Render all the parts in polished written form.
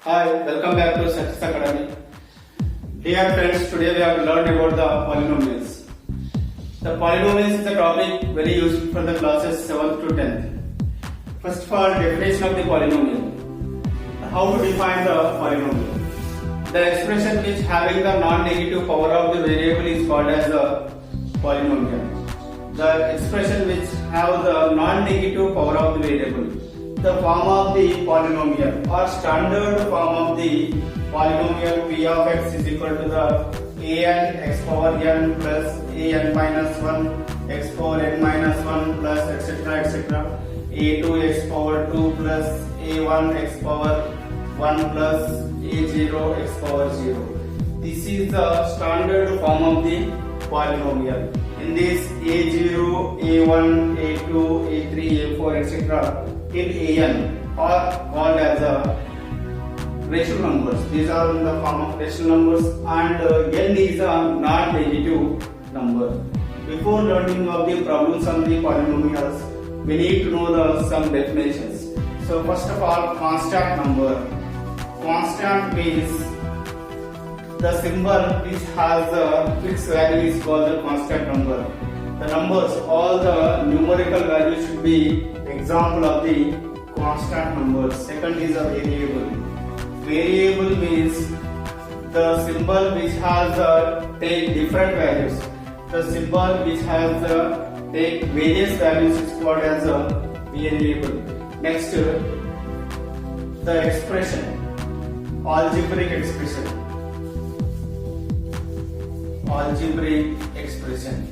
Hi, welcome back to Success Academy. Dear friends, today we have to learn about the polynomials. The polynomials is a topic very useful for the classes 7th to 10th. First of all, definition of the polynomial. How to define the polynomial? The expression which having the non-negative power of the variable is called as a polynomial. The expression which have the non-negative power of the variable. The form of the polynomial or standard form of the polynomial p of x is equal to the an x power n plus an minus 1 x power n minus 1 plus etc a2 x power 2 plus a1 x power 1 plus a0 x power 0. This is the standard form of the polynomial. In this a0, a1, a2, a3, a4 etc. in an are called as rational numbers. These are in the form of rational numbers, and n is a non-negative number. Before learning of the problems on the polynomials, we need to know some definitions. So first of all, constant number. Constant means the symbol which has a fixed value is called the constant number. The numbers, all the numerical values should be example of the constant numbers. Second is a variable. Variable means the symbol which has take different values. The symbol which has take various values is called as a variable. Next, the expression, algebraic expression. Algebraic expression.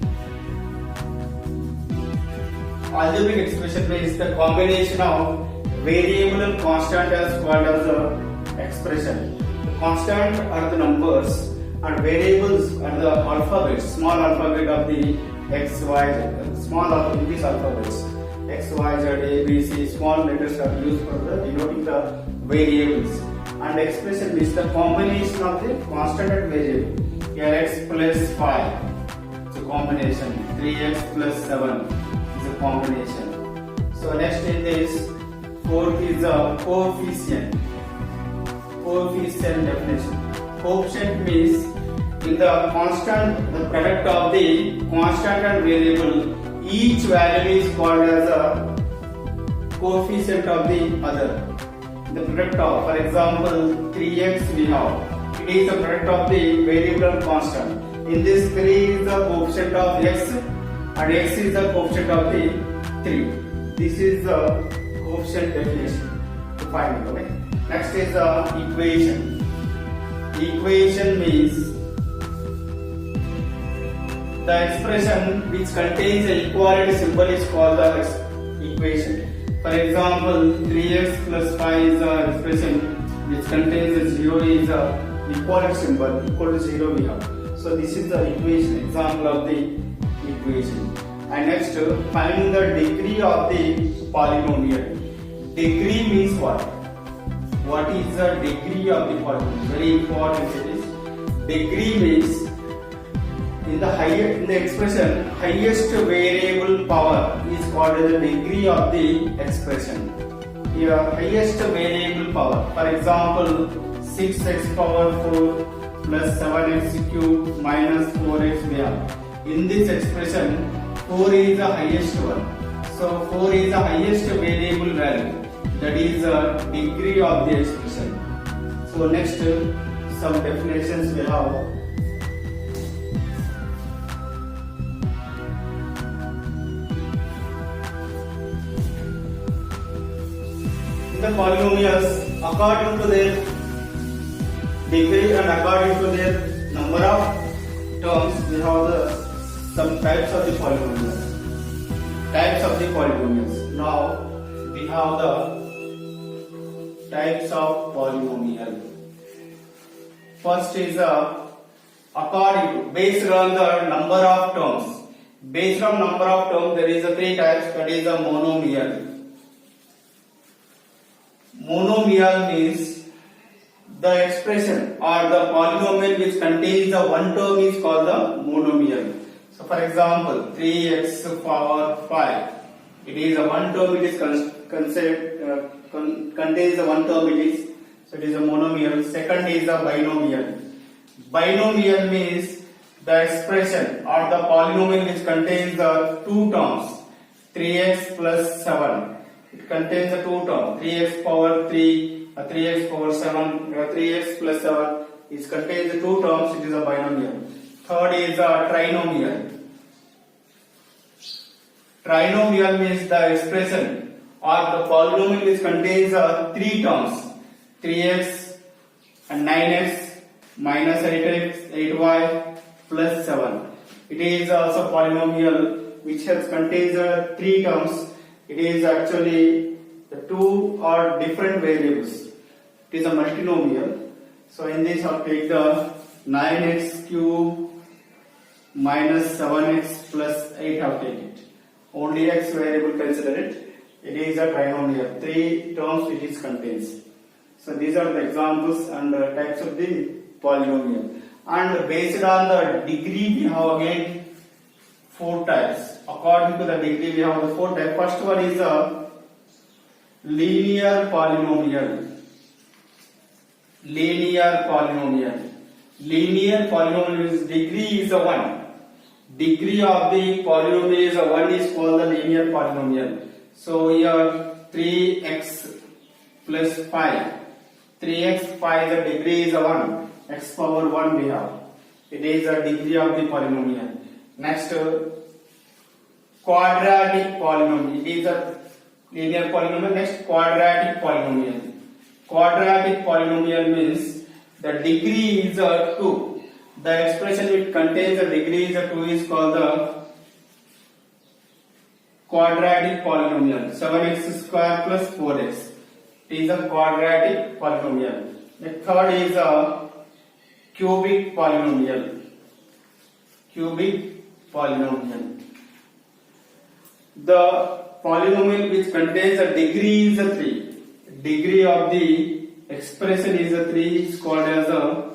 Algebraic expression means the combination of variable and constant is called as a expression. The constant are the numbers and variables are the alphabets, small alphabet of the x, y, z, small of English alphabets, x, y, z, a, b, c, small letters are used for the denoting the variables. And expression means the combination of the constant and variable. Here x plus 5, it's a combination, 3x plus 7. Combination. So next in this, fourth is a coefficient. Coefficient definition. Coefficient means in the constant, the product of the constant and variable, each value is called as a coefficient of the other. The product of, for example, 3x we have. It is the product of the variable and constant. In this 3 is the coefficient of x and x is the coefficient of the 3. This is the coefficient definition to find it. Okay. Next is the equation. Equation means the expression which contains the equality symbol is called the equation. For example, 3x plus 5 is the expression which contains the 0 is the equality symbol equal to 0 we have. So this is the equation, example of the equation. And next, finding the degree of the polynomial. Degree means what? What is the degree of the polynomial? Very important it is. Degree means in the expression, highest variable power is called as the degree of the expression. Here, highest variable power. For example, 6x power 4 plus 7x cube minus 4x we have. In this expression, 4 is the highest one. So 4 is the highest variable value. That is the degree of the expression. So next, some definitions we have. In the polynomials, according to their degree and according to their number of terms, we have some types of the polynomials. Types of the polynomials. Now we have the types of polynomial. First is according to, based on the number of terms. Based on number of terms, there is a 3 types. That is a monomial. Monomial means the expression or the polynomial which contains the one term is called the monomial. So for example, 3x power 5. It is a one term, it is contains the one term, it is So it is a monomial. Second is a binomial. Binomial means the expression or the polynomial which contains the two terms 3x plus 7. It contains the two terms 3x power 3, 3x power 7, 3x plus 7. It contains the two terms. It is a binomial. Third is a trinomial. Trinomial means the expression or the polynomial which contains three terms 3x and 9x minus 8x 8y plus 7. It is also polynomial which has contains three terms. It is actually the two or different variables. It is a multinomial. So in this I'll take the 9x cube minus 7x plus 8 I'll take it. Only x variable consider it. It is a trinomial. Three terms it is contains. So these are the examples and types of the polynomial. And based on the degree we have again four types. According to the degree we have the four types. First one is a linear polynomial. Linear polynomial. Linear polynomial is degree is a 1. Degree of the polynomial is a 1 is called the linear polynomial. So here 3x plus 5. 3x 5 the degree is a 1. X power 1 we have. It is a degree of the polynomial. Next quadratic polynomial. It is a linear polynomial. Next quadratic polynomial. Quadratic polynomial means the degree is a 2. The expression which contains the degree is a 2 is called the quadratic polynomial. 7x square plus 4x. It is a quadratic polynomial. The third is a cubic polynomial. Cubic polynomial. The polynomial which contains a degree is a 3. Degree of the expression is a 3 is called as a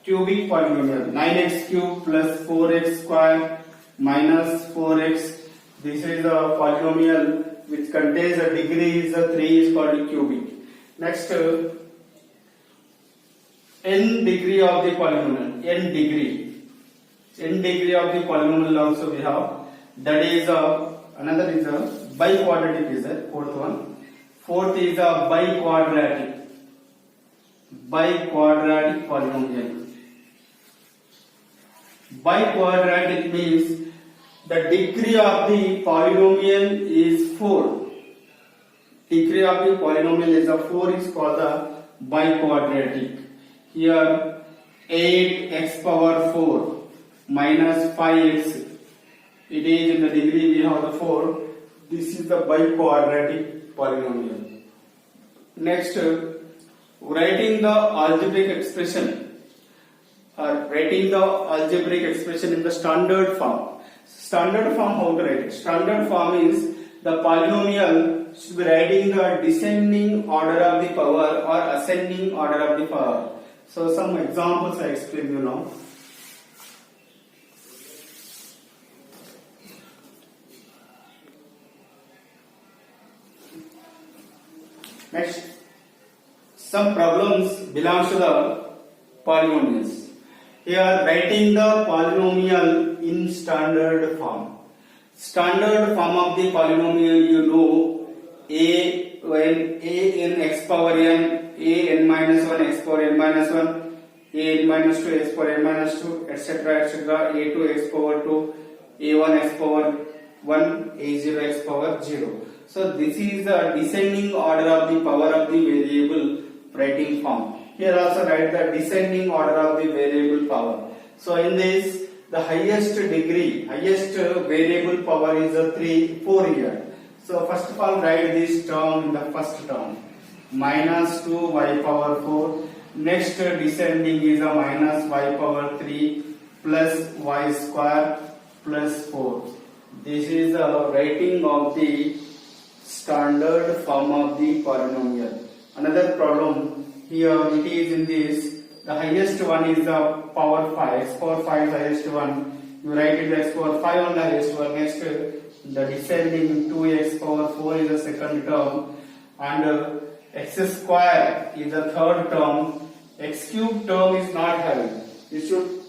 cubic polynomial. 9x cube plus 4x square minus 4x. This is a polynomial which contains a degree is a 3 is called cubic. Next n degree of the polynomial. N degree of the polynomial also we have. That is another is a biquadratic is the fourth one. Fourth is a biquadratic polynomial. Biquadratic means the degree of the polynomial is 4. Degree of the polynomial is a 4 is called the biquadratic. Here 8x power 4 minus 5x. It is in the degree we have the 4. This is the biquadratic polynomial. Next, writing the algebraic expression. Writing the algebraic expression in the standard form. Standard form, how to write it? Standard form is the polynomial should be writing the descending order of the power or ascending order of the power. So some examples I explain you now. Next, some problems belongs to the polynomials. Here writing the polynomial in standard form. Standard form of the polynomial you know a n x power n, a n minus 1 x power n minus 1, a n minus 2 x power n minus 2, etc. etc. a2 x power 2, a1 x power 1, a0 x power 0. So this is the descending order of the power of the variable writing form. Here also write the descending order of the variable power. So in this the highest degree, highest variable power is a 4 here. So first of all write this term in the first term. Minus 2y power 4. Next descending is a minus y power 3 plus y square plus 4. This is the writing of the standard form of the polynomial. Another problem here it is in this. The highest one is the power 5. X power 5 is the highest one. You write it x power 5 on the highest one. Next the descending 2x power 4 is the second term. And x square is the third term, x cube term is not having. You should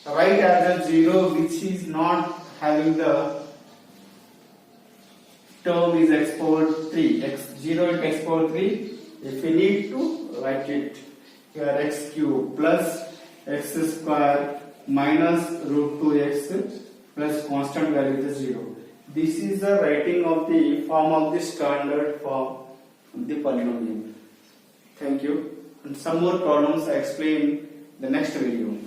write as a 0 which is not having the term is x power 3, x0 into x power 3. If we need to write it here, x cube plus x square minus root 2x plus constant value is 0. This is the writing of the form of the standard form of the polynomial. Thank you. And some more problems I explain in the next video.